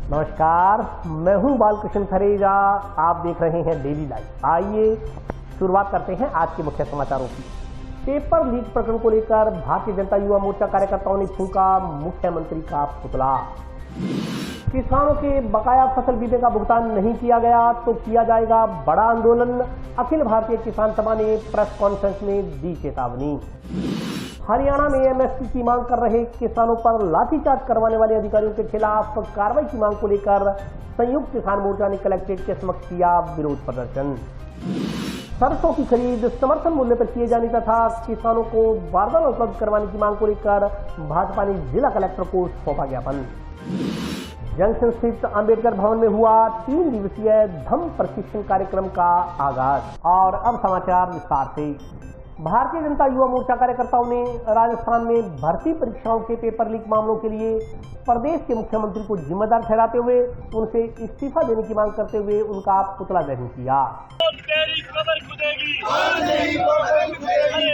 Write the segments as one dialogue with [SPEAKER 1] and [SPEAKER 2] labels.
[SPEAKER 1] नमस्कार, मैं हूं बालकृष्ण थरेजा। आप देख रहे हैं डेली लाइव। आइए शुरुआत करते हैं आज के मुख्य समाचारों की। पेपर लीक प्रकरण को लेकर भारतीय जनता युवा मोर्चा कार्यकर्ताओं ने फूंका मुख्यमंत्री का पुतला। किसानों के बकाया फसल बीमे का भुगतान नहीं किया गया तो किया जाएगा बड़ा आंदोलन। अखिल भारतीय किसान सभा ने प्रेस कॉन्फ्रेंस में दी चेतावनी। हरियाणा में एमएसपी की मांग कर रहे किसानों पर लाठीचार्ज करवाने वाले अधिकारियों के खिलाफ कार्रवाई की मांग को लेकर संयुक्त किसान मोर्चा ने कलेक्ट्रेट के समक्ष किया विरोध प्रदर्शन। सरसों की खरीद समर्थन मूल्य पर किए जाने तथा किसानों को बारदाना उपलब्ध करवाने की मांग को लेकर भाजपा ने जिला कलेक्टर को सौंपा ज्ञापन। जंक्शन स्थित अंबेडकर भवन में हुआ 3 दिवसीय धम्म प्रशिक्षण कार्यक्रम का आगाज। और अब समाचार विस्तार से। भारतीय जनता युवा मोर्चा कार्यकर्ताओं ने राजस्थान में भर्ती परीक्षाओं के पेपर लीक मामलों के लिए प्रदेश के मुख्यमंत्री को जिम्मेदार ठहराते हुए उनसे इस्तीफा देने की मांग करते हुए उनका पुतला दहन किया।
[SPEAKER 2] तेरी कमर खुदेगी,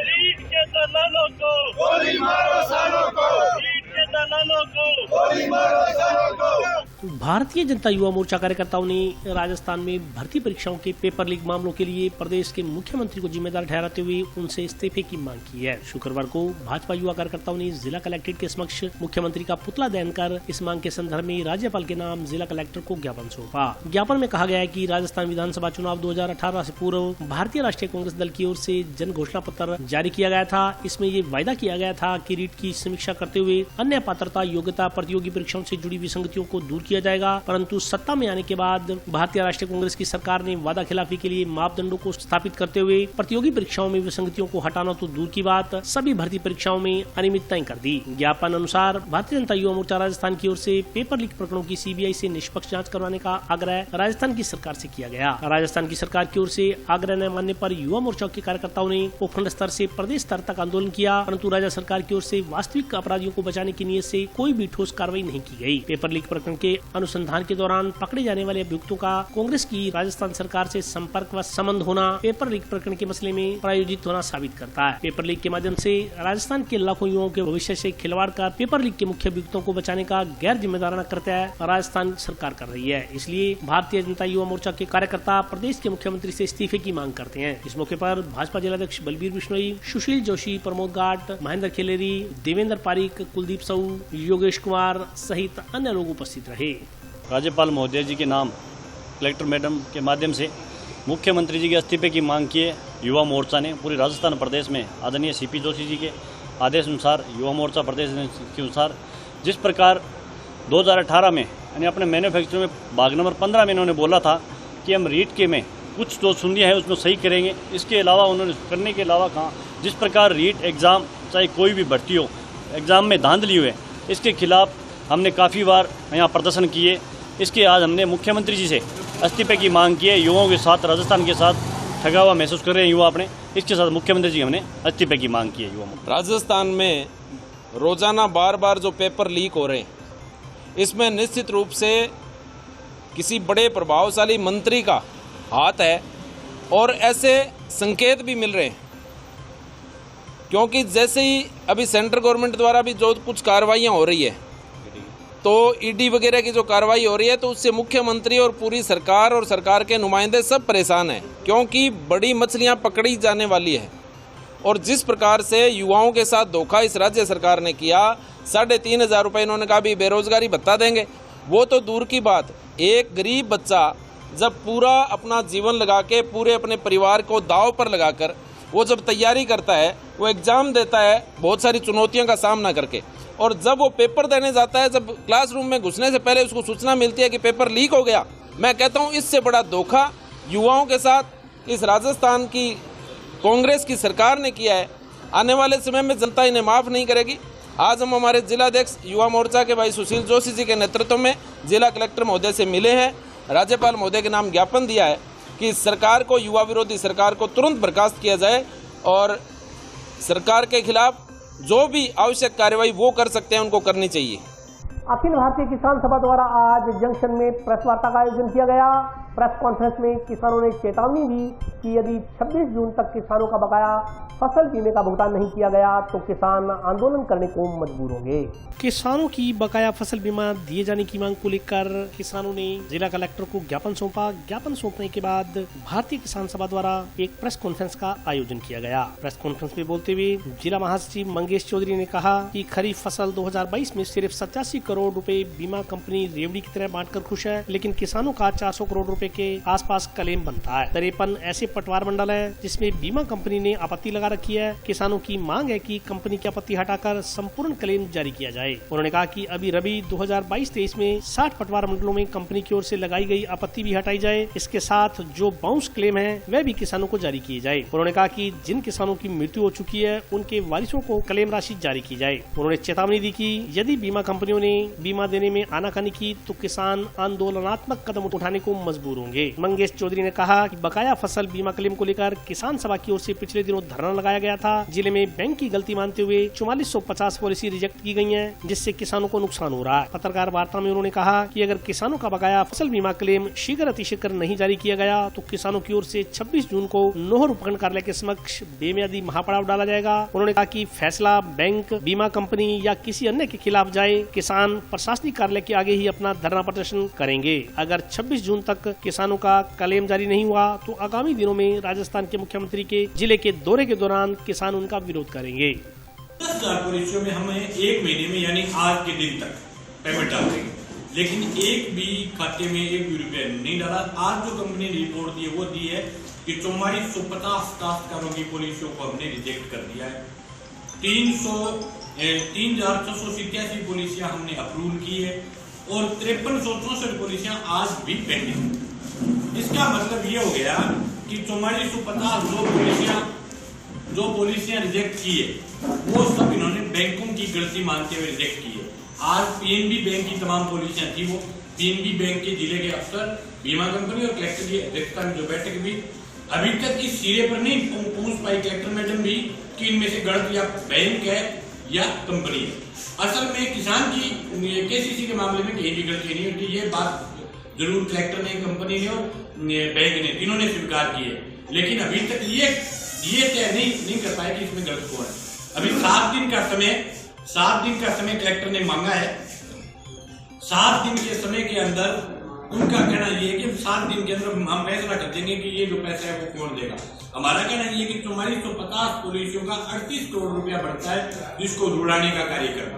[SPEAKER 2] रीट के दलालों को गोली मारो, सालों को रीट के दलालों को गोली मारो, सालों को।
[SPEAKER 3] भारतीय जनता युवा मोर्चा कार्यकर्ताओं ने राजस्थान में भर्ती परीक्षाओं के पेपर लीक मामलों के लिए प्रदेश के मुख्यमंत्री को जिम्मेदार ठहराते हुए उनसे इस्तीफे की मांग की है। शुक्रवार को भाजपा युवा कार्यकर्ताओं ने जिला कलेक्ट्रेट के समक्ष मुख्यमंत्री का पुतला दहन कर इस मांग के संदर्भ में राज्यपाल के नाम जिला कलेक्टर को ज्ञापन सौंपा। ज्ञापन में कहा गया है कि राजस्थान विधानसभा चुनाव 2018 से पूर्व भारतीय राष्ट्रीय कांग्रेस दल की ओर से जन घोषणा पत्र जारी किया गया था। इसमें ये वायदा किया गया था कि रीट की समीक्षा करते हुए अन्य पात्रता, योग्यता, प्रतियोगी परीक्षाओं से जुड़ी विसंगतियों को दूर किया जाएगा। परंतु सत्ता में आने के बाद भारतीय राष्ट्रीय कांग्रेस की सरकार ने वादा खिलाफी के लिए मापदंडों को स्थापित करते हुए प्रतियोगी परीक्षाओं में विसंगतियों को हटाना तो दूर की बात, सभी भर्ती परीक्षाओं में अनियमितताएं कर दी। ज्ञापन अनुसार भारतीय जनता युवा मोर्चा राजस्थान की ओर से पेपर लीक प्रकरणों की सीबीआई से निष्पक्ष जांच करवाने का आग्रह राजस्थान की सरकार से किया गया। राजस्थान की सरकार की ओर से आग्रह न मानने पर युवा मोर्चा के कार्यकर्ताओं ने उपखंड स्तर से प्रदेश स्तर तक आंदोलन किया, परंतु राज्य सरकार की ओर से वास्तविक अपराधियों को बचाने की नीयत से कोई भी ठोस कार्रवाई नहीं की गई। पेपर लीक प्रकरण के अनुसंधान के दौरान पकड़े जाने वाले अभियुक्तों का कांग्रेस की राजस्थान सरकार से संपर्क व संबंध होना पेपर लीक प्रकरण के मसले में प्रायोजित होना साबित करता है। पेपर लीक के माध्यम से राजस्थान के लाखों युवाओं के भविष्य से खिलवाड़ कर पेपर लीक के मुख्य अभियुक्तों को बचाने का गैर जिम्मेदाराना कृत्य राजस्थान सरकार कर रही है। इसलिए भारतीय जनता युवा मोर्चा के कार्यकर्ता प्रदेश के मुख्यमंत्री से इस्तीफे की मांग करते हैं। इस मौके पर भाजपा जिलाध्यक्ष बलबीर बिश्नोई, सुशील जोशी, प्रमोद घाट, महेंद्र खेलेरी, देवेंद्र पारीक, कुलदीप साहू, योगेश कुमार सहित अन्य लोग उपस्थित रहे।
[SPEAKER 4] राज्यपाल महोदय जी के नाम कलेक्टर मैडम के माध्यम से मुख्यमंत्री जी के इस्तीफे की मांग की है। युवा मोर्चा ने पूरे राजस्थान प्रदेश में आदरणीय सीपी जोशी जी के आदेश अनुसार युवा मोर्चा प्रदेश के अनुसार जिस प्रकार 2018 में यानी अपने मैन्युफैक्चर में भाग नंबर 15 में इन्होंने बोला था कि हम रीट के में कुछ जो शून्य है उसमें सही करेंगे, इसके अलावा उन्होंने करने के अलावा कहा जिस प्रकार रीट एग्ज़ाम चाहे कोई भी भर्ती हो एग्ज़ाम में धांधली हुए, इसके खिलाफ हमने काफ़ी बार यहाँ प्रदर्शन किए। इसके आज हमने मुख्यमंत्री जी से इस्तीफे की मांग की है। युवाओं के साथ, राजस्थान के साथ ठगा हुआ महसूस कर रहे हैं युवा अपने, इसके साथ मुख्यमंत्री जी हमने इस्तीफे की मांग की है। युवा
[SPEAKER 5] राजस्थान में रोजाना बार बार जो पेपर लीक हो रहे हैं, इसमें निश्चित रूप से किसी बड़े प्रभावशाली मंत्री का हाथ है और ऐसे संकेत भी मिल रहे हैं, क्योंकि जैसे ही अभी सेंट्रल गवर्नमेंट द्वारा भी जो कुछ कार्रवाइयाँ हो रही है तो ईडी वगैरह की जो कार्रवाई हो रही है तो उससे मुख्यमंत्री और पूरी सरकार और सरकार के नुमाइंदे सब परेशान हैं, क्योंकि बड़ी मछलियां पकड़ी जाने वाली है। और जिस प्रकार से युवाओं के साथ धोखा इस राज्य सरकार ने किया, 3,500 रुपये इन्होंने कहा भी बेरोजगारी भत्ता देंगे, वो तो दूर की बात। एक गरीब बच्चा जब पूरा अपना जीवन लगा के पूरे अपने परिवार को दांव पर लगाकर वो जब तैयारी करता है, वो एग्ज़ाम देता है बहुत सारी चुनौतियों का सामना करके, और जब वो पेपर देने जाता है, जब क्लासरूम में घुसने से पहले उसको सूचना मिलती है कि पेपर लीक हो गया, मैं कहता हूँ इससे बड़ा धोखा युवाओं के साथ इस राजस्थान की कांग्रेस की सरकार ने किया है। आने वाले समय में जनता इन्हें माफ़ नहीं करेगी। आज हम हमारे जिलाध्यक्ष युवा मोर्चा के भाई सुशील जोशी जी के नेतृत्व में जिला कलेक्टर महोदय से मिले हैं, राज्यपाल महोदय के नाम ज्ञापन दिया है कि सरकार को, युवा विरोधी सरकार को तुरंत बर्खास्त किया जाए और सरकार के खिलाफ जो भी आवश्यक कार्रवाई वो कर सकते हैं उनको करनी चाहिए।
[SPEAKER 1] अखिल भारतीय किसान सभा द्वारा आज जंक्शन में प्रेस वार्ता का आयोजन किया गया। प्रेस कॉन्फ्रेंस में किसानों ने चेतावनी दी कि यदि 26 जून तक किसानों का बकाया फसल बीमे का भुगतान नहीं किया गया तो किसान आंदोलन करने को मजबूर होंगे।
[SPEAKER 3] किसानों की बकाया फसल बीमा दिए जाने की मांग को लेकर किसानों ने जिला कलेक्टर को ज्ञापन सौंपा। ज्ञापन सौंपने के बाद भारतीय किसान सभा द्वारा एक प्रेस कॉन्फ्रेंस का आयोजन किया गया। प्रेस कॉन्फ्रेंस में बोलते हुए जिला महासचिव मंगेश चौधरी ने कहा कि खरीफ फसल 2022 में सिर्फ 87 करोड़ रुपए बीमा कंपनी रेवड़ी की तरह बांटकर खुश है, लेकिन किसानों का 400 करोड़ रुपए के आसपास क्लेम बनता है। 53 ऐसे पटवार मंडल है जिसमें बीमा कंपनी ने आपत्ति लगा रखी है। किसानों की मांग है कि कंपनी की आपत्ति हटाकर संपूर्ण क्लेम जारी किया जाए। उन्होंने कहा कि अभी रबी 2022-23 में 60 पटवार मंडलों में कंपनी की ओर से लगाई गई आपत्ति भी हटाई जाए। इसके साथ जो बाउंस क्लेम है वह भी किसानों को जारी किए जाए। उन्होंने कहा कि जिन किसानों की मृत्यु हो चुकी है उनके वारिसों को क्लेम राशि जारी की जाए। उन्होंने चेतावनी दी कि यदि बीमा कंपनियों ने बीमा देने में आनाकानी की तो किसान आंदोलनात्मक कदम उठाने को मजबूर होंगे। मंगेश चौधरी ने कहा कि बकाया फसल बीमा क्लेम को लेकर किसान सभा की ओर से पिछले दिनों धरना लगाया गया था। जिले में बैंक की गलती मानते हुए 4450 पॉलिसी रिजेक्ट की गई है, जिससे किसानों को नुकसान हो रहा है। पत्रकार वार्ता में उन्होंने कहा कि अगर किसानों का बकाया फसल बीमा क्लेम शीघ्र अतिशीघ्र नहीं जारी किया गया तो किसानों की ओर से 26 जून को नोहर उपखंड कार्यालय के समक्ष बेमियादी महापड़ाव डाला जाएगा। उन्होंने कहा कि फैसला बैंक, बीमा कंपनी या किसी अन्य के खिलाफ जाए, किसान प्रशासनिक कार्यालय के आगे ही अपना धरना प्रदर्शन करेंगे। अगर 26 जून तक किसानों का क्लेम जारी नहीं हुआ तो आगामी दिनों में राजस्थान के मुख्यमंत्री के जिले के दौरे के दौरान किसान उनका विरोध करेंगे।
[SPEAKER 6] 10,000 पॉलिसियों में हमें एक महीने में यानी आज के दिन तक पेमेंट डाल देंगे, लेकिन एक भी खाते में एक भी रुपया नहीं डाला। आज जो कंपनी ने रिपोर्ट दी है वो दी है कि 4450 काश्तकारों की पॉलिसियों को हमने रिजेक्ट कर दिया है। 3687 पॉलिसियां हमने अप्रूव की है और 5364 पॉलिसियां आज भी पेंडिंग। इसका मतलब ये हो गया कि 4450 जो पॉलिसियां रिजेक्ट की है वो सब इन्होंने बैंकों की गलती मानते हुए रिजेक्ट की है। आज पीएनबी बैंक की तमाम पॉलिसियां थी, वो पीएनबी बैंक के जिले के अफसर, बीमा कंपनी और कलेक्टर की अध्यक्षता में जो बैठक भी अभी तक इस सिरे पर नहीं पहुंच पाई कलेक्टर मैडम भी कि इनमें से गलत या बैंक है या कंपनी है। असल में किसान की केसीसी के मामले में कहीं भी गलती नहीं होती। ये बात जरूर कलेक्टर ने, कंपनी ने और बैंक ने तीनों ने स्वीकार की है, लेकिन अभी तक ये तय नहीं कर पाए कि इसमें गलत कौन है। अभी 7 दिन का समय कलेक्टर ने मांगा है। 7 दिन के समय के अंदर उनका कहना ये है कि 7 दिन के अंदर हम फैसला कर देंगे कि ये जो पैसा है वो कौन देगा। हमारा कहना ये कि 4450 पॉलिसियों का 38 करोड़ रुपया बढ़ता है, जिसको जुड़ाने का कार्यक्रम।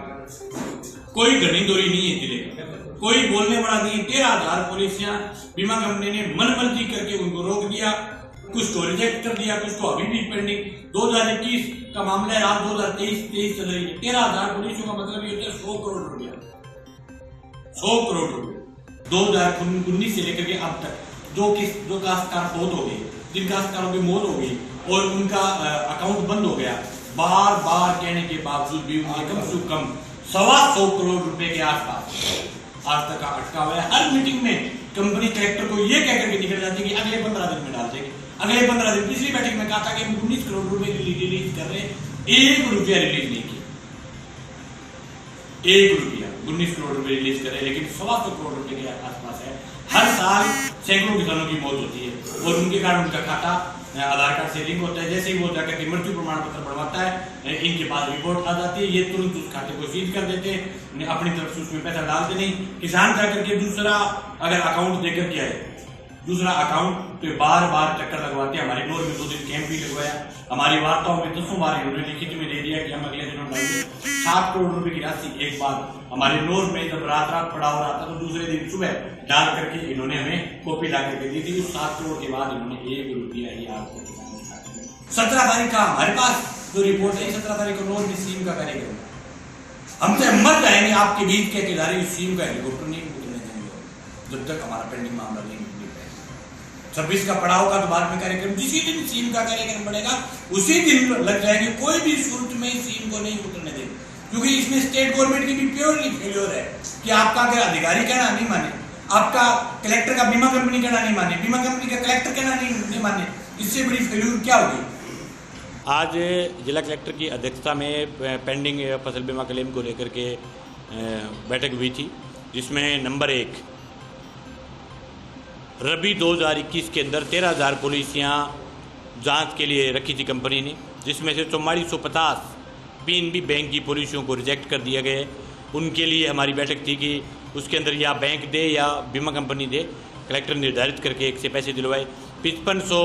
[SPEAKER 6] कोई घनी दोरी नहीं है जिले का, कोई बोलने वाला नहीं। 13,000 पॉलिसियां बीमा कंपनी ने मनमर्जी करके उनको रोक दिया, कुछ को रिजेक्ट कर दिया, कुछ को अभी भी पेंडिंग। 2021 का मामला है, आज 2023 चल रही है। 13,000 पॉलिसियों का मतलब ये होता है 100 करोड़ रुपया। 100 करोड़ रुपये 2019 से लेकर के अब तक जो काश्तकार बहुत हो गए, जिन काश्तकारों की मौत हो गई और उनका अकाउंट बंद हो गया, बार बार कहने के बावजूद भी उनके कम से कम 125 करोड़ रुपए के आसपास आज तक अटका हुआ है। हर मीटिंग में कंपनी कलेक्टर को ये कहकर के निकल जाती है कि अगले 15 दिन में डाल देंगे, अगले 15 दिन। पिछली बैठक में कहा था कि हम 19 करोड़ रुपए रिलीज कर रहे हैं, 1 रुपया रिलीज नहीं किया। 1 रुपया 19 करोड़ रुपए रिलीज कर रहे हैं, लेकिन 125 करोड़ रुपए के आसपास है। हर साल सैकड़ों किसानों की मौत होती है और उनके कारण उनका खाता आधार कार्ड से लिंक होता है। जैसे ही वो जाकर के मृत्यु प्रमाण पत्र बनवाता है, इनके पास रिपोर्ट आ जाती है, ये तुरंत उस खाते को सीज कर देते हैं, अपनी तरफ से उसमें पैसा डालते नहीं। किसान जाकर के दूसरा अगर अकाउंट देकर के आए, दूसरा अकाउंट, तो बार बार चक्कर लगवाते हैं। हमारे नोर में 2 दिन कैंप भी लगवाया, हमारी वार्ताओं में 10 बार इन्होंने लिखित में दे दिया कि हम अगले दिनों डालेंगे। 7 करोड़ रुपए की राशि एक बार हमारे नोर में जब रात पड़ा हो रहा था तो दूसरे दिन सुबह डाल करके इन्होंने हमें कॉपी ला करके दी थी। 7 करोड़ के बाद इन्होंने 1 रुपया ही आपको 17 तारीख का हमारे पास जो रिपोर्ट है, 17 तारीख को नोर में सीम का कार्यक्रम, हम तो मर जाएंगे आपके बीच के किनारे। सीम का हेलीकॉप्टर नहीं उतरने देंगे जब तक हमारा पेंडिंग मामला नहीं। 26 का पड़ाव का तो बाद में कार्यक्रम, जिसी दिन सीम का कार्यक्रम बढ़ेगा उसी दिन लग जाएंगे। कोई भी सूरत में सीम को नहीं उतरने देंगे, क्योंकि इसमें स्टेट गवर्नमेंट की भी प्योरली फेल्योर है कि आपका अगर अधिकारी कहना नहीं माने, आपका कलेक्टर का बीमा कंपनी कहना नहीं माने, बीमा कंपनी का कलेक्टर कहना नहीं माने, इससे बड़ी फेल्योर क्या होगी।
[SPEAKER 7] आज जिला कलेक्टर की अध्यक्षता में पेंडिंग फसल बीमा क्लेम को लेकर के बैठक हुई थी, जिसमें नंबर 1 रबी 2021 के अंदर 13,000 पॉलिसियाँ जांच के लिए रखी थी कंपनी ने, जिसमें से 4450 पीएनबी बैंक की पॉलिसियों को रिजेक्ट कर दिया गया है। उनके लिए हमारी बैठक थी कि उसके अंदर या बैंक दे या बीमा कंपनी दे। कलेक्टर निर्धारित करके एक से पैसे दिलवाए। 5500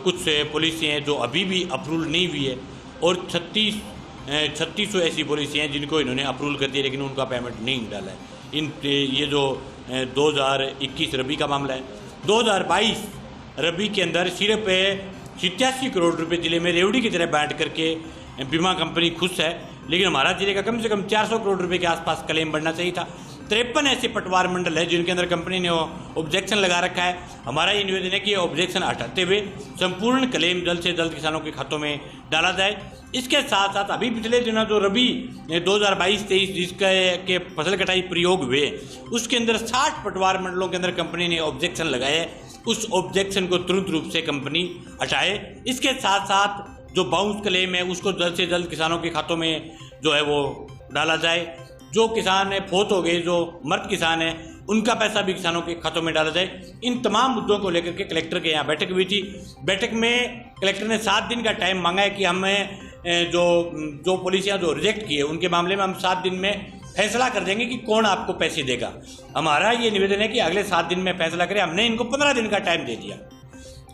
[SPEAKER 7] कुछ पॉलिसी हैं जो अभी भी अप्रूवल नहीं हुई है और 3600 ऐसी पॉलिसी हैं जिनको इन्होंने अप्रूवल कर दिया लेकिन उनका पेमेंट नहीं डाला है। ये जो 2021 रबी का मामला है, 2022 रबी के अंदर सिर्फ 87 करोड़ रुपए जिले में रेवड़ी की तरह बांट करके बीमा कंपनी खुश है, लेकिन हमारा जिले का कम से कम 400 करोड़ रुपए के आसपास क्लेम बढ़ना चाहिए था। 53 ऐसे पटवार मंडल है जिनके अंदर कंपनी ने ऑब्जेक्शन लगा रखा है। हमारा ये निवेदन है कि ऑब्जेक्शन हटाते हुए संपूर्ण क्लेम जल्द से जल्द किसानों के खातों में डाला जाए। इसके साथ साथ अभी पिछले दिनों जो रबी 2022-23 जिसके फसल कटाई प्रयोग हुए उसके अंदर 60 पटवार मंडलों के अंदर कंपनी ने ऑब्जेक्शन लगाए है। उस ऑब्जेक्शन को तुरंत रूप से कंपनी हटाए। इसके साथ साथ जो बाउंस क्लेम है उसको जल्द से जल्द किसानों के खातों में जो है वो डाला जाए। जो किसान है फोत हो गए, जो मर्द किसान है, उनका पैसा भी किसानों के खातों में डाला जाए। इन तमाम मुद्दों को लेकर के कलेक्टर के यहाँ बैठक हुई थी। बैठक में कलेक्टर ने 7 दिन का टाइम मांगा है कि हमें जो पॉलिसियाँ जो रिजेक्ट की है उनके मामले में हम 7 दिन में फैसला कर देंगे कि कौन आपको पैसे देगा। हमारा ये निवेदन है कि अगले 7 दिन में फैसला करें। हमने इनको 15 दिन का टाइम दे दिया।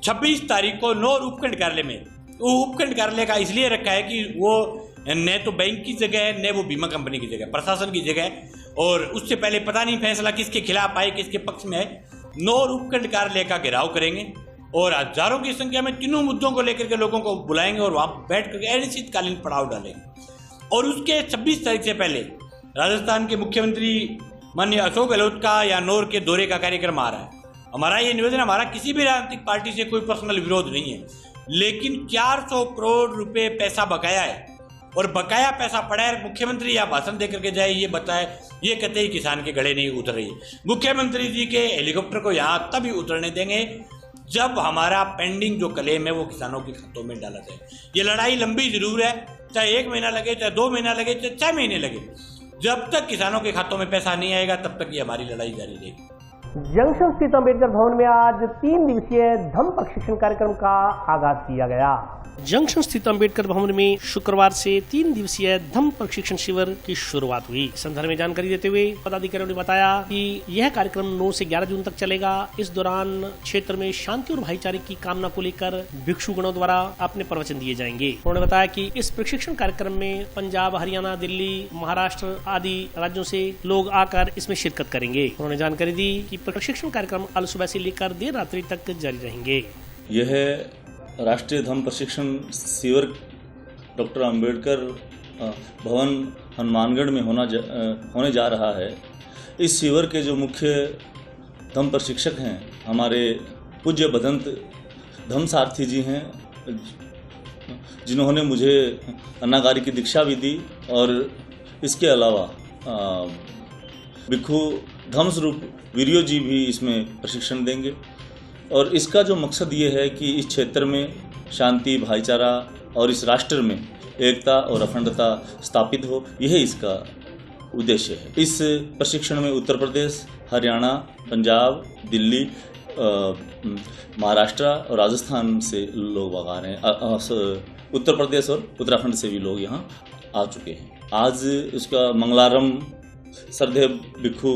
[SPEAKER 7] 26 तारीख को नौर उपखंड कार्यालय में, वो उपखंड कार्यालय का इसलिए रखा है कि वो न तो बैंक की जगह है न वो बीमा कंपनी की जगह, प्रशासन की जगह है और उससे पहले पता नहीं फैसला किसके खिलाफ आए, किसके पक्ष में है। नौर उपखंड कार्यालय का घेराव करेंगे और हजारों की संख्या में तीनों मुद्दों को लेकर के लोगों को बुलाएंगे और वहां बैठ करके अनिश्चितकालीन पड़ाव डालेंगे। और उसके 26 तारीख से पहले राजस्थान के मुख्यमंत्री माननीय अशोक गहलोत का या नौर के दौरे का कार्यक्रम आ रहा है। हमारा ये निवेदन, हमारा किसी भी राजनीतिक पार्टी से कोई पर्सनल विरोध नहीं है, लेकिन 400 करोड़ रुपए पैसा बकाया है और बकाया पैसा पड़ा है। मुख्यमंत्री या भाषण देकर के जाए ये बताए, ये कतई किसान के गले नहीं उतर रही है। मुख्यमंत्री जी के हेलीकॉप्टर को यहाँ तभी उतरने देंगे जब हमारा पेंडिंग जो क्लेम है वो किसानों के खातों में डाला जाए। ये लड़ाई लंबी जरूर है, चाहे 1 महीना लगे, चाहे 2 महीना लगे, चाहे 6 महीने लगे। जब तक किसानों के खातों में पैसा नहीं आएगा तब तक ये हमारी लड़ाई जारी रहेगी।
[SPEAKER 1] जंक्शन स्थित अम्बेडकर भवन में आज 3 दिवसीय धम्म प्रशिक्षण कार्यक्रम का आगाज किया गया।
[SPEAKER 3] जंक्शन स्थित अम्बेडकर भवन में शुक्रवार से 3 दिवसीय धम्म प्रशिक्षण शिविर की शुरुआत हुई। इस संदर्भ में जानकारी देते हुए पदाधिकारियों ने बताया कि यह कार्यक्रम 9 से 11 जून तक चलेगा। इस दौरान क्षेत्र में शांति और भाईचारे की कामना को लेकर भिक्षुगणों द्वारा अपने प्रवचन दिए जाएंगे। उन्होंने बताया कि इस प्रशिक्षण कार्यक्रम में पंजाब, हरियाणा, दिल्ली, महाराष्ट्र आदि राज्यों से लोग आकर इसमें शिरकत करेंगे। उन्होंने जानकारी दी कि प्रशिक्षण कार्यक्रम कल सुबह से लेकर देर रात्रि तक जारी रहेंगे।
[SPEAKER 8] यह राष्ट्रीय धम्म प्रशिक्षण शिविर डॉक्टर अंबेडकर भवन हनुमानगढ़ में होने जा रहा है। इस शिविर के जो मुख्य धम्म प्रशिक्षक हैं हमारे पूज्य भदंत धम्म सारथी जी हैं, जिन्होंने मुझे अन्नागारी की दीक्षा भी दी और इसके अलावा भिक्षु धम्म स्वरूप वीरियो जी भी इसमें प्रशिक्षण देंगे। और इसका जो मकसद ये है कि इस क्षेत्र में शांति, भाईचारा और इस राष्ट्र में एकता और अखंडता स्थापित हो, यही इसका उद्देश्य है। इस प्रशिक्षण में उत्तर प्रदेश, हरियाणा, पंजाब, दिल्ली, महाराष्ट्र और राजस्थान से लोग आ रहे हैं। उत्तर प्रदेश और उत्तराखंड से भी लोग यहाँ आ चुके हैं। आज इसका मंगलारंभ श्रद्धेय भिक्षु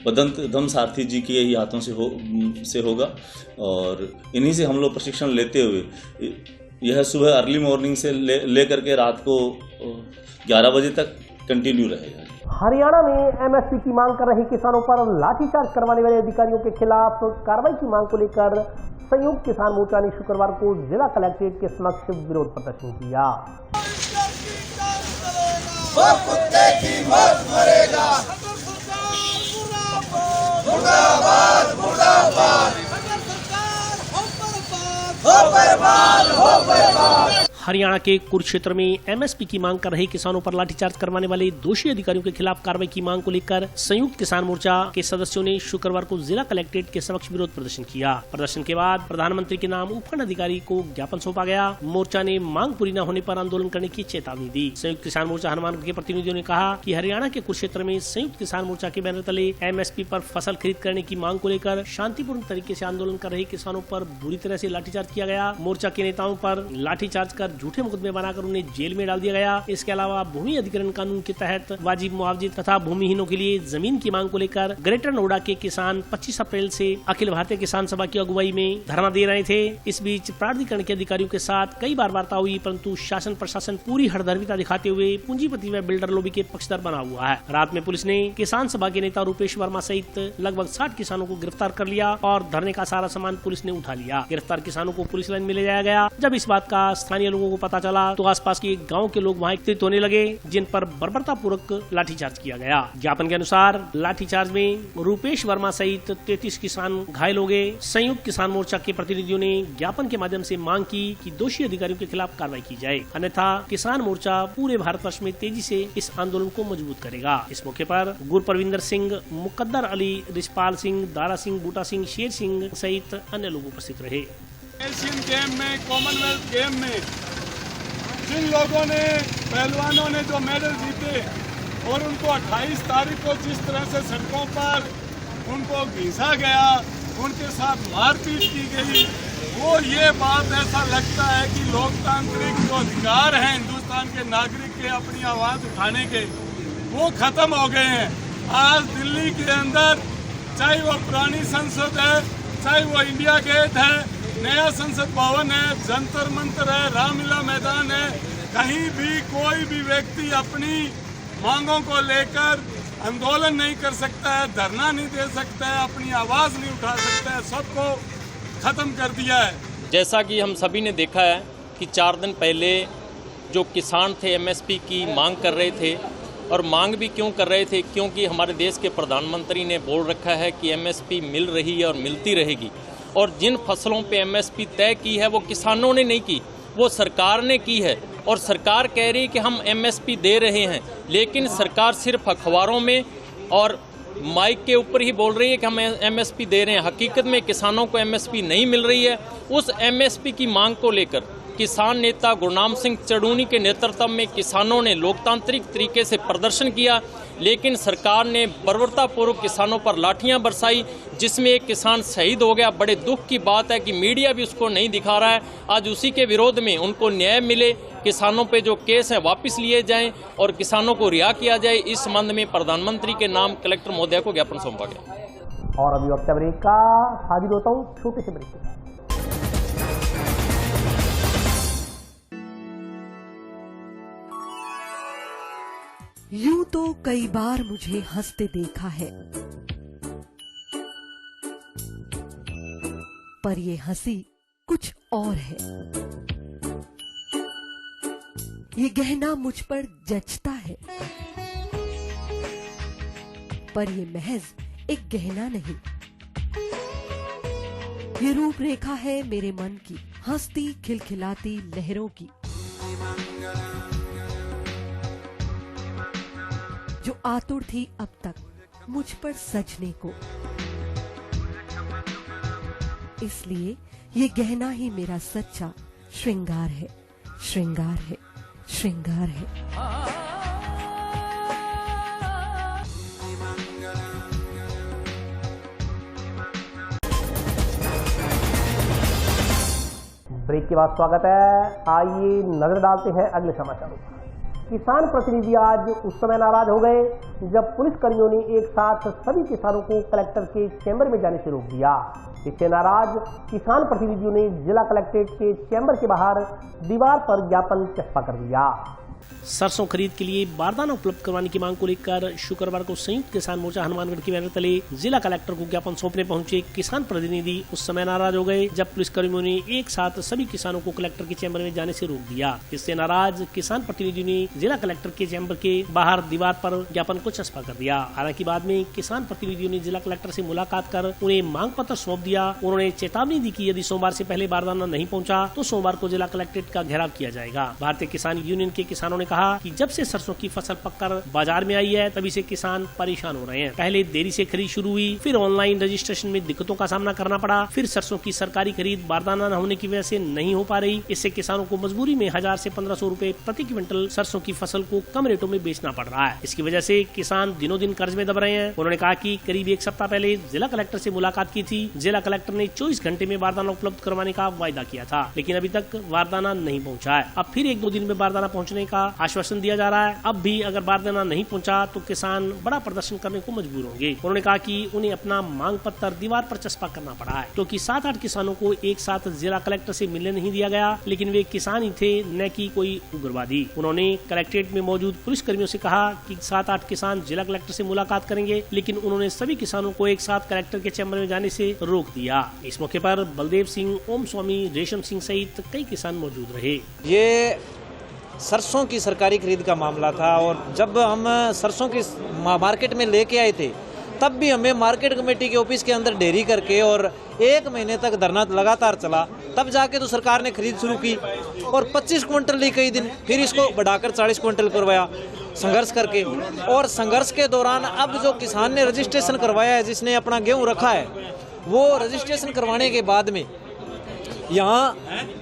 [SPEAKER 8] भदंत धम्म सारथी जी के ही हाथों से होगा और इन्हीं से हम लोग प्रशिक्षण लेते हुए यह सुबह अर्ली मॉर्निंग से ले करके रात को 11 बजे तक कंटिन्यू रहेगा।
[SPEAKER 1] हरियाणा में एमएसपी की मांग कर रहे किसानों पर लाठीचार्ज करवाने वाले अधिकारियों के खिलाफ कार्रवाई की मांग को लेकर संयुक्त किसान मोर्चा ने शुक्रवार को जिला कलेक्ट्रेट के समक्ष विरोध प्रदर्शन किया।
[SPEAKER 2] वो कुत्ते की मौत मरेगा। मुर्दाबाद मुर्दाबाद, हो बर्बाद हो बर्बाद।
[SPEAKER 3] हरियाणा के कुरुक्षेत्र में एमएसपी की मांग कर रहे किसानों पर लाठीचार्ज करवाने वाले दोषी अधिकारियों के खिलाफ कार्रवाई की मांग को लेकर संयुक्त किसान मोर्चा के सदस्यों ने शुक्रवार को जिला कलेक्ट्रेट के समक्ष विरोध प्रदर्शन किया। प्रदर्शन के बाद प्रधानमंत्री के नाम उपखंड अधिकारी को ज्ञापन सौंपा गया। मोर्चा ने मांग पूरी न होने पर आंदोलन करने की चेतावनी दी। संयुक्त किसान मोर्चा हनुमानगढ़ के प्रतिनिधियों ने कहा कि हरियाणा के कुरुक्षेत्र में संयुक्त किसान मोर्चा के बैनर तले एमएसपी पर फसल खरीद करने की मांग को लेकर शांतिपूर्ण तरीके से आंदोलन कर रहे किसानों पर बुरी तरह से लाठीचार्ज किया गया। मोर्चा के नेताओं पर लाठीचार्ज कर झूठे मुकदमे बनाकर उन्हें जेल में डाल दिया गया। इसके अलावा भूमि अधिग्रहण कानून के तहत वाजिब मुआवजे तथा भूमिहीनों के लिए जमीन की मांग को लेकर ग्रेटर नोएडा के किसान 25 अप्रैल से अखिल भारतीय किसान सभा की अगुवाई में धरना दे रहे थे। इस बीच प्राधिकरण के अधिकारियों के साथ कई बार वार्ता हुई, परंतु शासन प्रशासन पूरी हठधर्मिता दिखाते हुए पूंजीपति व बिल्डर लॉबी के पक्षधर बना हुआ है। रात में पुलिस ने किसान सभा के नेता रूपेश वर्मा सहित लगभग 60 किसानों को गिरफ्तार कर लिया और धरने का सारा सामान पुलिस ने उठा लिया। गिरफ्तार किसानों को पुलिस लाइन में ले जाया गया। जब इस बात का स्थानीय लोगों को पता चला तो आसपास के गांव के लोग वहां एकत्रित होने लगे, जिन पर बर्बरता पूर्वक लाठीचार्ज किया गया। ज्ञापन के अनुसार लाठीचार्ज में रूपेश वर्मा सहित 33 किसान घायल हो गए। संयुक्त किसान मोर्चा के प्रतिनिधियों ने ज्ञापन के माध्यम से मांग की कि दोषी अधिकारियों के खिलाफ कार्रवाई की जाए, अन्यथा किसान मोर्चा पूरे भारतवर्ष में तेजी से इस आंदोलन को मजबूत करेगा। इस मौके पर गुरप्रविंदर सिंह, मुकद्दर अली, रिशपाल सिंह, दारा सिंह, बूटा सिंह, शेर सिंह सहित अन्य लोग उपस्थित रहे।
[SPEAKER 2] एशियन गेम में, कॉमनवेल्थ गेम में जिन लोगों ने, पहलवानों ने जो मेडल जीते और उनको 28 तारीख को जिस तरह से सड़कों पर उनको घिसा गया, उनके साथ मारपीट की गई, वो ये बात ऐसा लगता है कि लोकतांत्रिक जो अधिकार हैं हिंदुस्तान के नागरिक के अपनी आवाज़ उठाने के, वो खत्म हो गए हैं। आज दिल्ली के अंदर चाहे वो पुरानी संसद है, चाहे वो इंडिया गेट है, नया संसद भवन है, जंतर मंतर है, रामलीला मैदान है, कहीं भी कोई भी व्यक्ति अपनी मांगों को लेकर आंदोलन नहीं कर सकता है, धरना नहीं दे सकता है, अपनी आवाज़ नहीं उठा सकता है, सबको खत्म कर दिया है।
[SPEAKER 9] जैसा कि हम सभी ने देखा है कि 4 दिन पहले जो किसान थे एमएसपी की मांग कर रहे थे, और मांग भी क्यों कर रहे थे, क्योंकि हमारे देश के प्रधानमंत्री ने बोल रखा है कि एमएसपी मिल रही है और मिलती रहेगी। और जिन फसलों पे एमएसपी तय की है वो किसानों ने नहीं की, वो सरकार ने की है। और सरकार कह रही है कि हम एमएसपी दे रहे हैं, लेकिन सरकार सिर्फ अखबारों में और माइक के ऊपर ही बोल रही है कि हम एमएसपी दे रहे हैं। हकीकत में किसानों को एमएसपी नहीं मिल रही है। उस एमएसपी की मांग को लेकर किसान नेता गुरनाम सिंह चड़ूनी के नेतृत्व में किसानों ने लोकतांत्रिक तरीके से प्रदर्शन किया, लेकिन सरकार ने बर्बरतापूर्वक किसानों पर लाठियां बरसाई, जिसमें एक किसान शहीद हो गया। बड़े दुख की बात है कि मीडिया भी उसको नहीं दिखा रहा है। आज उसी के विरोध में उनको न्याय मिले, किसानों पे जो केस हैं वापस लिए जाएं और किसानों को रिहा किया जाए, इस संबंध में प्रधानमंत्री के नाम कलेक्टर महोदय को ज्ञापन सौंपा गया।
[SPEAKER 1] और अभी वक्त ब्रेक का, हाजिर होता हूँ छोटे से ब्रेक के बाद।
[SPEAKER 10] यूं तो कई बार मुझे हंसते देखा है, पर ये हंसी कुछ और है। ये गहना मुझ पर जचता है, पर ये महज एक गहना नहीं, ये रूपरेखा है मेरे मन की, हंसती खिलखिलाती लहरों की, जो आतुर थी अब तक मुझ पर सजने को। इसलिए ये गहना ही मेरा सच्चा श्रृंगार है, श्रृंगार है, श्रृंगार है।
[SPEAKER 1] ब्रेक के बाद स्वागत है। आइए नजर डालते हैं अगले समाचारों पर। किसान प्रतिनिधि आज उस समय नाराज हो गए जब पुलिसकर्मियों ने एक साथ सभी किसानों को कलेक्टर के चैम्बर में जाने से रोक दिया। इससे नाराज किसान प्रतिनिधियों ने जिला कलेक्ट्रेट के चैम्बर के बाहर दीवार पर ज्ञापन चस्पा कर दिया।
[SPEAKER 3] सरसों खरीद के लिए बारदाना उपलब्ध करवाने की मांग को लेकर शुक्रवार को संयुक्त किसान मोर्चा हनुमानगढ़ के बैनर तले जिला कलेक्टर को ज्ञापन सौंपने पहुंचे किसान प्रतिनिधि उस समय नाराज हो गए जब पुलिसकर्मियों ने एक साथ सभी किसानों को कलेक्टर के चैम्बर में जाने से रोक दिया। इससे नाराज किसान प्रतिनिधियों ने जिला कलेक्टर के चैम्बर के बाहर दीवार पर ज्ञापन को चस्पा कर दिया। हालांकि बाद में किसान प्रतिनिधियों ने जिला कलेक्टर से मुलाकात कर उन्हें मांग पत्र सौंप दिया। उन्होंने चेतावनी दी कि यदि सोमवार से पहले बारदाना नहीं पहुंचा तो सोमवार को जिला कलेक्ट्रेट का घेराव किया जाएगा। भारतीय किसान यूनियन के किसानों ने कहा कि जब से सरसों की फसल पककर बाजार में आई है तभी से किसान परेशान हो रहे हैं। पहले देरी से खरीद शुरू हुई, फिर ऑनलाइन रजिस्ट्रेशन में दिक्कतों का सामना करना पड़ा, फिर सरसों की सरकारी खरीद बारदाना न होने की वजह से नहीं हो पा रही। इससे किसानों को मजबूरी में 1000 से 1500 रुपए प्रति क्विंटल सरसों की फसल को कम रेटों में बेचना पड़ रहा है। इसकी वजह से किसान दिनों दिन कर्ज में दब रहे हैं। उन्होंने कहा कि करीब एक सप्ताह पहले जिला कलेक्टर से मुलाकात की थी। जिला कलेक्टर ने 24 घंटे में बारदाना उपलब्ध करवाने का वायदा किया था, लेकिन अभी तक बारदाना नहीं पहुंचा है। अब फिर 1-2 दिन में बारदाना पहुंचने का आश्वासन दिया जा रहा है। अब भी अगर बारदाना नहीं पहुंचा तो किसान बड़ा प्रदर्शन करने को मजबूर होंगे। उन्होंने कहा कि उन्हें अपना मांग पत्र दीवार पर चस्पा करना पड़ा है, क्योंकि 7-8 किसानों को एक साथ जिला कलेक्टर से मिलने नहीं दिया गया, लेकिन वे किसान ही थे, न कि कोई उग्रवादी। उन्होंने कलेक्ट्रेट में मौजूद पुलिस कर्मियों से कहा कि 7-8 किसान जिला कलेक्टर से मुलाकात करेंगे, लेकिन उन्होंने सभी किसानों को एक साथ कलेक्टर के चैम्बर में जाने से रोक दिया। इस मौके पर बलदेव सिंह, ओम स्वामी, रेशम सिंह सहित कई किसान मौजूद रहे।
[SPEAKER 11] ये सरसों की सरकारी खरीद का मामला था और जब हम सरसों की मार्केट में लेके आए थे तब भी हमें मार्केट कमेटी के ऑफिस के अंदर ढेरी करके और 1 महीने तक धरना लगातार चला, तब जाके तो सरकार ने खरीद शुरू की और 25 क्विंटल ली कई दिन, फिर इसको बढ़ाकर 40 क्विंटल करवाया संघर्ष करके। और संघर्ष के दौरान अब जो किसान ने रजिस्ट्रेशन करवाया है, जिसने अपना गेहूँ रखा है, वो रजिस्ट्रेशन करवाने के बाद में यहाँ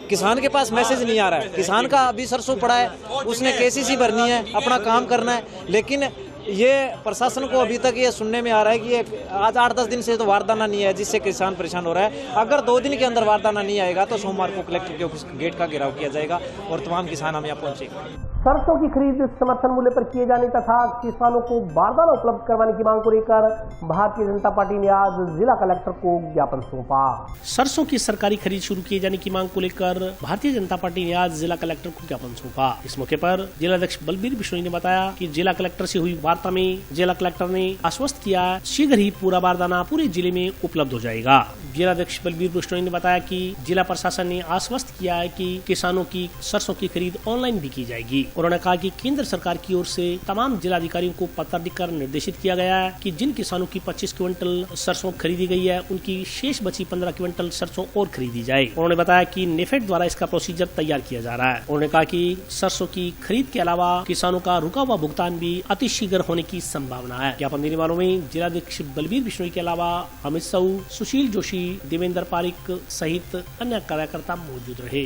[SPEAKER 11] किसान के पास मैसेज नहीं आ रहा है। किसान का अभी सरसों पड़ा है, उसने केसीसी भरनी है, अपना काम करना है, लेकिन ये प्रशासन को अभी तक ये सुनने में आ रहा है कि ये आज 8-10 दिन से तो बारदाना नहीं है, जिससे किसान परेशान हो रहा है। अगर 2 दिन के अंदर बारदाना नहीं आएगा तो सोमवार को कलेक्टर के ऑफिस गेट का घेराव किया जाएगा और तमाम किसान हम यहाँ पहुँचेंगे।
[SPEAKER 1] सरसों की खरीद समर्थन मूल्य पर किए जाने तथा किसानों को बारदाना उपलब्ध करवाने की मांग को लेकर भारतीय जनता पार्टी ने आज जिला कलेक्टर को ज्ञापन सौंपा।
[SPEAKER 3] सरसों की सरकारी खरीद शुरू किए जाने की मांग को लेकर भारतीय जनता पार्टी ने आज जिला कलेक्टर को ज्ञापन सौंपा। इस मौके पर जिलाध्यक्ष बलबीर बिश्नोई ने बताया कि जिला कलेक्टर से हुई वार्ता में जिला कलेक्टर ने आश्वस्त किया शीघ्र ही पूरा बारदाना पूरे जिले में उपलब्ध हो जाएगा। जिलाध्यक्ष बलबीर बिश्नोई ने बताया कि जिला प्रशासन ने आश्वस्त किया है कि किसानों की सरसों की खरीद ऑनलाइन भी की जाएगी। उन्होंने कहा कि केंद्र सरकार की ओर से तमाम जिलाधिकारियों को पत्र लिखकर निर्देशित किया गया है कि जिन किसानों की 25 क्विंटल सरसों खरीदी गई है, उनकी शेष बची 15 क्विंटल सरसों और खरीदी जाए। उन्होंने बताया कि नेफेड द्वारा इसका प्रोसीजर तैयार किया जा रहा है। उन्होंने कहा कि सरसों की खरीद के अलावा किसानों का रुका हुआ भुगतान भी अतिशीघ्र होने की संभावना है। ज्ञापन देने वालों में जिलाध्यक्ष बलबीर बिश्नोई के अलावा अमित साहू, सुशील जोशी, देवेंद्र पारिक सहित अन्य कार्यकर्ता मौजूद रहे।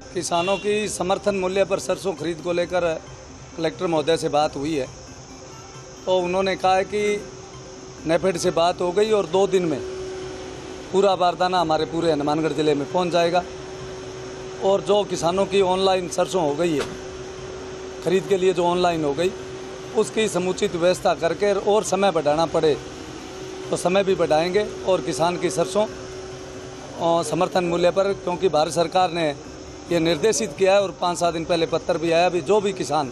[SPEAKER 12] किसानों की समर्थन मूल्य पर सरसों खरीद को लेकर कलेक्टर महोदय से बात हुई है, तो उन्होंने कहा है कि नेफेड से बात हो गई और 2 दिन में पूरा बारदाना हमारे पूरे हनुमानगढ़ ज़िले में पहुंच जाएगा। और जो किसानों की ऑनलाइन सरसों हो गई है, खरीद के लिए जो ऑनलाइन हो गई, उसकी समुचित व्यवस्था करके और समय बढ़ाना पड़े तो समय भी बढ़ाएंगे और किसान की सरसों समर्थन मूल्य पर, क्योंकि भारत सरकार ने ये निर्देशित किया है और 5-7 दिन पहले पत्र भी आया भी जो भी किसान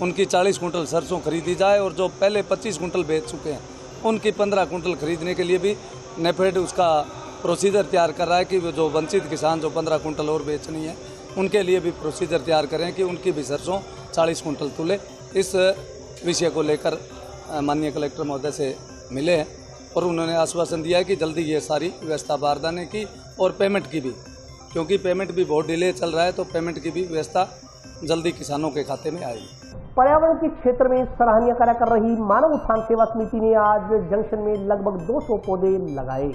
[SPEAKER 12] उनकी 40 कुंटल सरसों खरीदी जाए और जो पहले 25 कुंटल बेच चुके हैं उनकी 15 कुंटल खरीदने के लिए भी नेफेड उसका प्रोसीजर तैयार कर रहा है कि जो वंचित किसान जो 15 कुंटल और बेचनी है उनके लिए भी प्रोसीजर तैयार करें कि उनकी भी सरसों 40 कुंटल तुले। इस विषय को लेकर माननीय कलेक्टर महोदय से मिले हैं और उन्होंने आश्वासन दिया है कि जल्दी ये सारी व्यवस्था बारदाने की और पेमेंट की भी, क्योंकि पेमेंट भी बहुत डिले चल रहा है, तो पेमेंट की भी व्यवस्था जल्दी किसानों के खाते में आएगी।
[SPEAKER 1] पर्यावरण के क्षेत्र में सराहनीय कार्य कर रही मानव उत्थान सेवा समिति ने आज जंक्शन में लगभग 200 पौधे लगाए।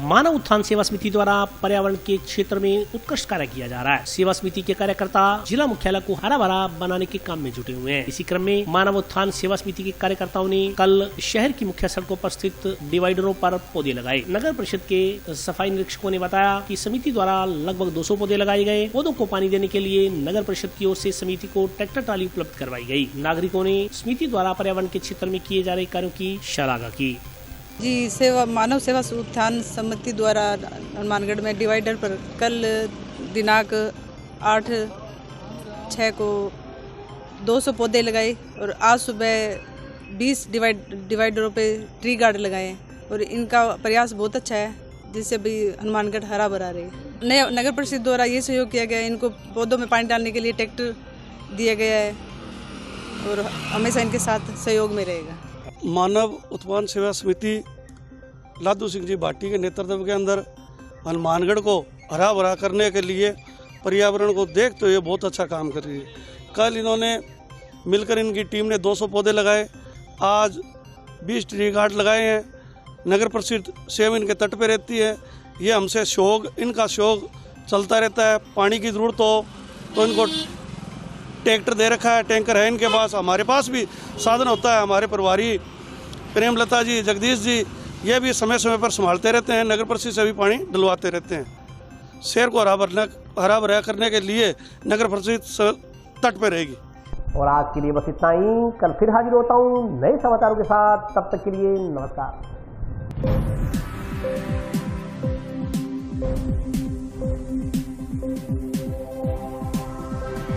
[SPEAKER 3] मानव उत्थान सेवा समिति द्वारा पर्यावरण के क्षेत्र में उत्कृष्ट कार्य किया जा रहा है। सेवा समिति के कार्यकर्ता जिला मुख्यालय को हरा भरा बनाने के काम में जुटे हुए हैं। इसी क्रम में मानव उत्थान सेवा समिति के कार्यकर्ताओं ने कल शहर की मुख्य सड़कों पर स्थित डिवाइडरों पर पौधे लगाए। नगर परिषद के सफाई निरीक्षकों ने बताया कि समिति द्वारा लगभग 200 पौधे लगाए गए। पौधों को पानी देने के लिए नगर परिषद की ओर से समिति को ट्रैक्टर ट्राली उपलब्ध करवाई गई। नागरिकों ने समिति द्वारा पर्यावरण के क्षेत्र में किए जा रहे कार्यों की शलाघा की।
[SPEAKER 13] जी, मानव सेवा उत्थान समिति द्वारा हनुमानगढ़ में डिवाइडर पर कल दिनांक 8/6 को 200 पौधे लगाए और आज सुबह 20 डिवाइडरों पे ट्री गार्ड लगाए और इनका प्रयास बहुत अच्छा है, जिससे भी हनुमानगढ़ हरा भरा रहे। नए नगर परिषद द्वारा ये सहयोग किया गया है, इनको पौधों में पानी डालने के लिए ट्रैक्टर दिया गया है और हमेशा इनके साथ सहयोग में रहेगा।
[SPEAKER 14] मानव उत्पादन सेवा समिति लादू सिंह जी भाटी के नेतृत्व के अंदर हनुमानगढ़ को हरा भरा करने के लिए पर्यावरण को देखते हुए बहुत अच्छा काम कर रही है। कल इन्होंने मिलकर इनकी टीम ने 200 पौधे लगाए, आज 20 ट्री गार्ड लगाए हैं। नगर परिषद सेव इनके तट पे रहती है, ये हमसे शौक, इनका शौक चलता रहता है। पानी की ज़रूरत हो तो इनको ट्रैक्टर दे रखा है, टैंकर है इनके पास, हमारे पास भी साधन होता है। हमारे प्रभारी प्रेमलता जी, जगदीश जी, ये भी समय समय पर संभालते रहते हैं, नगर परिषद से भी पानी डलवाते रहते हैं। शहर को हरा भरा करने के लिए नगर परिषद तट पे रहेगी।
[SPEAKER 1] और आज के लिए बस इतना ही, कल फिर हाजिर होता हूँ नए समाचारों के साथ, तब तक के लिए नमस्कार।